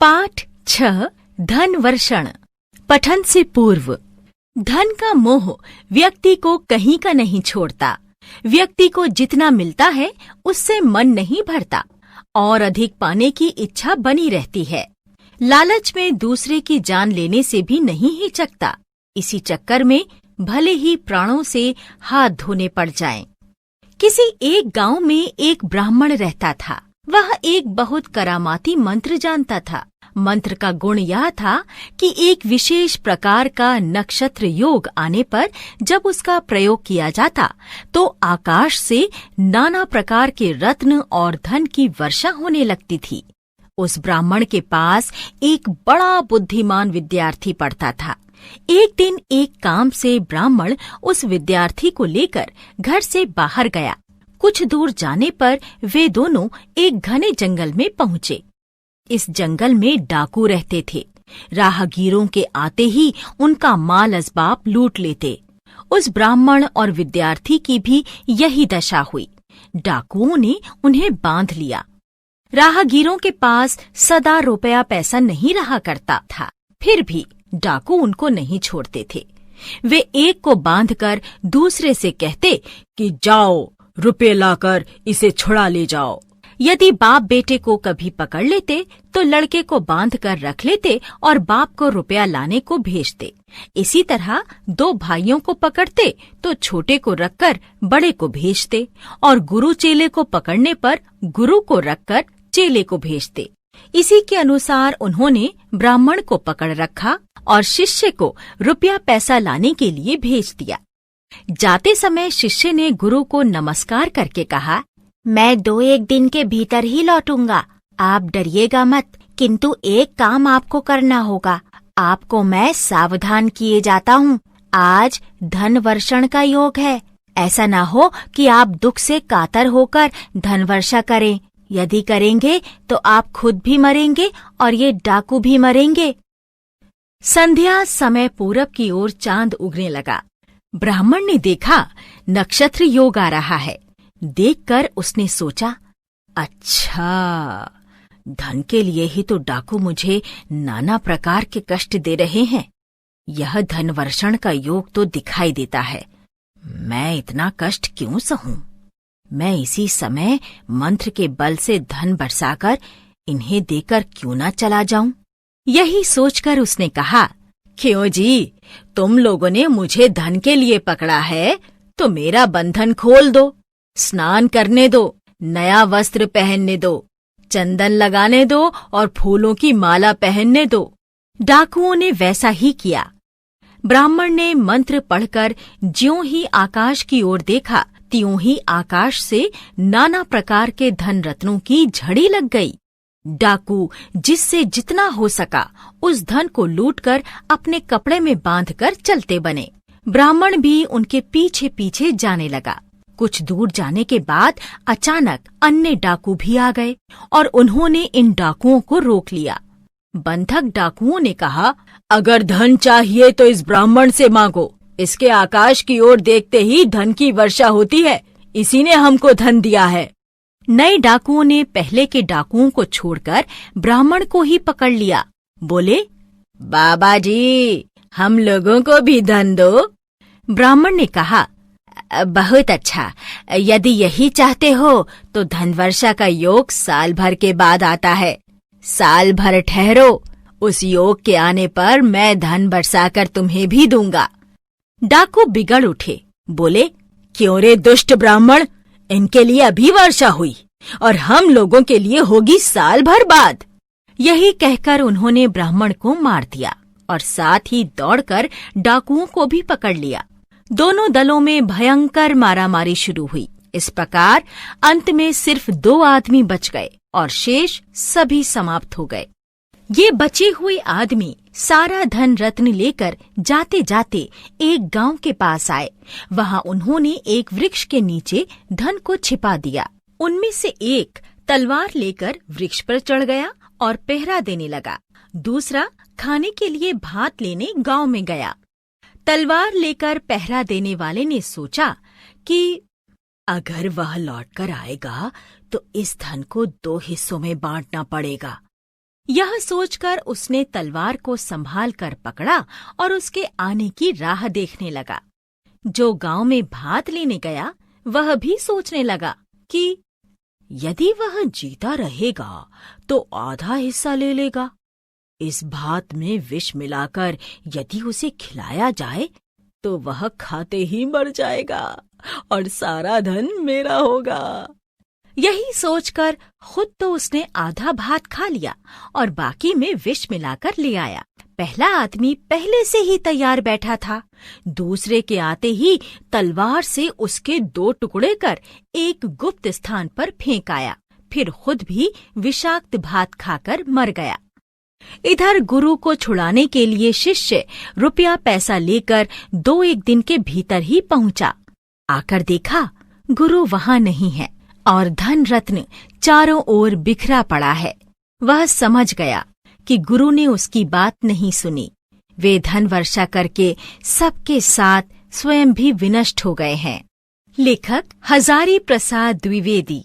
पाठ 6 धन वर्षण। पठन से पूर्व। धन का मोह व्यक्ति को कहीं का नहीं छोड़ता। व्यक्ति को जितना मिलता है उससे मन नहीं भरता और अधिक पाने की इच्छा बनी रहती है। लालच में दूसरे की जान लेने से भी नहीं हिचकता। इसी चक्कर में भले ही प्राणों से हाथ धोने पड़ जाएं। किसी एक गांव में एक ब्राह्मण रहता था। वह एक बहुत करामाती मंत्र जानता था। मंत्र का गुण यह था कि एक विशेष प्रकार का नक्षत्र योग आने पर जब उसका प्रयोग किया जाता तो आकाश से नाना प्रकार के रत्न और धन की वर्षा होने लगती थी। उस ब्राह्मण के पास एक बड़ा बुद्धिमान विद्यार्थी पढ़ता था। एक दिन एक काम से ब्राह्मण उस विद्यार्थी को लेकर घर से बाहर गया। कुछ दूर जाने पर वे दोनों एक घने जंगल में पहुंचे। इस जंगल में डाकू रहते थे। राहगीरों के आते ही उनका माल असबाब लूट लेते। उस ब्राह्मण और विद्यार्थी की भी यही दशा हुई। डाकुओं ने उन्हें बांध लिया। राहगीरों के पास सदा रुपया पैसा नहीं रहा करता था, फिर भी डाकू उनको नहीं छोड़ते थे। वे एक को बांधकर दूसरे से कहते कि जाओ, रुपये लाकर इसे छुड़ा ले जाओ। यदि बाप बेटे को कभी पकड़ लेते तो लड़के को बांध कर रख लेते और बाप को रुपया लाने को भेजते। इसी तरह दो भाइयों को पकड़ते तो छोटे को रखकर बड़े को भेजते और गुरु चेले को पकड़ने पर गुरु को रखकर चेले को भेजते। इसी के अनुसार उन्होंने ब्राह्मण को पकड़ रखा और शिष्य को रुपया पैसा लाने के लिए भेज दिया। जाते समय शिष्य ने गुरु को नमस्कार करके कहा, मैं 2-1 दिन के भीतर ही लौटूंगा। आप डरिएगा मत, किंतु एक काम आपको करना होगा। आपको मैं सावधान किए जाता हूँ। आज धन वर्षण का योग है। ऐसा न हो कि आप दुख से कातर होकर धन वर्षा करें। यदि करेंगे तो आप खुद भी मरेंगे और ये डाकू भी मरेंगे। संध्या समय पूरब की ओर चांद उगने लगा। ब्राह्मण ने देखा नक्षत्र योग आ रहा है। देखकर उसने सोचा, अच्छा, धन के लिए ही तो डाकू मुझे नाना प्रकार के कष्ट दे रहे हैं। यह धन वर्षण का योग तो दिखाई देता है। मैं इतना कष्ट क्यों सहूं? मैं इसी समय मंत्र के बल से धन बरसाकर इन्हें देकर क्यों न चला जाऊं? यही सोचकर उसने कहा, क्यों जी, तुम लोगों ने मुझे धन के लिए पकड़ा है तो मेरा बंधन खोल दो। स्नान करने दो, नया वस्त्र पहनने दो, चंदन लगाने दो और फूलों की माला पहनने दो। डाकुओं ने वैसा ही किया। ब्राह्मण ने मंत्र पढ़कर ज्यों ही आकाश की ओर देखा त्यों ही आकाश से नाना प्रकार के धन रत्नों की झड़ी लग गई। डाकू जिससे जितना हो सका उस धन को लूटकर अपने कपड़े में बांधकर चलते बने। ब्राह्मण भी उनके पीछे पीछे जाने लगा। कुछ दूर जाने के बाद अचानक अन्य डाकू भी आ गए और उन्होंने इन डाकुओं को रोक लिया। बंधक डाकुओं ने कहा, अगर धन चाहिए तो इस ब्राह्मण से मांगो। इसके आकाश की ओर देखते ही धन की वर्षा होती है। इसी ने हमको धन दिया है। नए डाकुओं ने पहले के डाकुओं को छोड़कर ब्राह्मण को ही पकड़ लिया। बोले, बाबा जी, हम लोगों को भी धन दो। ब्राह्मण ने कहा, बहुत अच्छा, यदि यही चाहते हो तो धन वर्षा का योग साल भर के बाद आता है। साल भर ठहरो, उस योग के आने पर मैं धन बरसाकर तुम्हें भी दूंगा। डाकू बिगड़ उठे। बोले, क्यों रे दुष्ट ब्राह्मण, इनके लिए अभी वर्षा हुई और हम लोगों के लिए होगी साल भर बाद। यही कहकर उन्होंने ब्राह्मण को मार दिया और साथ ही दौड़कर डाकुओं को भी पकड़ लिया। दोनों दलों में भयंकर मारामारी शुरू हुई। इस प्रकार अंत में सिर्फ 2 आदमी बच गए और शेष सभी समाप्त हो गए। ये बचे हुए आदमी सारा धन रत्न लेकर जाते जाते एक गांव के पास आए। वहां उन्होंने एक वृक्ष के नीचे धन को छिपा दिया। उनमें से एक तलवार लेकर वृक्ष पर चढ़ गया और पहरा देने लगा। दूसरा खाने के लिए भात लेने गांव में गया। तलवार लेकर पहरा देने वाले ने सोचा कि अगर वह लौटकर आएगा तो इस धन को 2 हिस्सों में बांटना पड़ेगा। यह सोचकर उसने तलवार को संभाल कर पकड़ा और उसके आने की राह देखने लगा। जो गांव में भात लेने गया वह भी सोचने लगा कि यदि वह जीता रहेगा तो आधा हिस्सा ले लेगा। इस भात में विष मिलाकर यदि उसे खिलाया जाए तो वह खाते ही मर जाएगा और सारा धन मेरा होगा। यही सोचकर खुद तो उसने आधा भात खा लिया और बाकी में विष मिलाकर ले आया। पहला आदमी पहले से ही तैयार बैठा था। दूसरे के आते ही तलवार से उसके 2 टुकड़े कर एक गुप्त स्थान पर फेंक आया, फिर खुद भी विषाक्त भात खाकर मर गया। इधर गुरु को छुड़ाने के लिए शिष्य रुपया पैसा लेकर 2-1 दिन के भीतर ही पहुंचा। आकर देखा गुरु वहां नहीं है और धन रत्न चारों ओर बिखरा पड़ा है। वह समझ गया कि गुरु ने उसकी बात नहीं सुनी। वे धन वर्षा करके सबके साथ स्वयं भी विनष्ट हो गए हैं। लेखक हजारी प्रसाद द्विवेदी।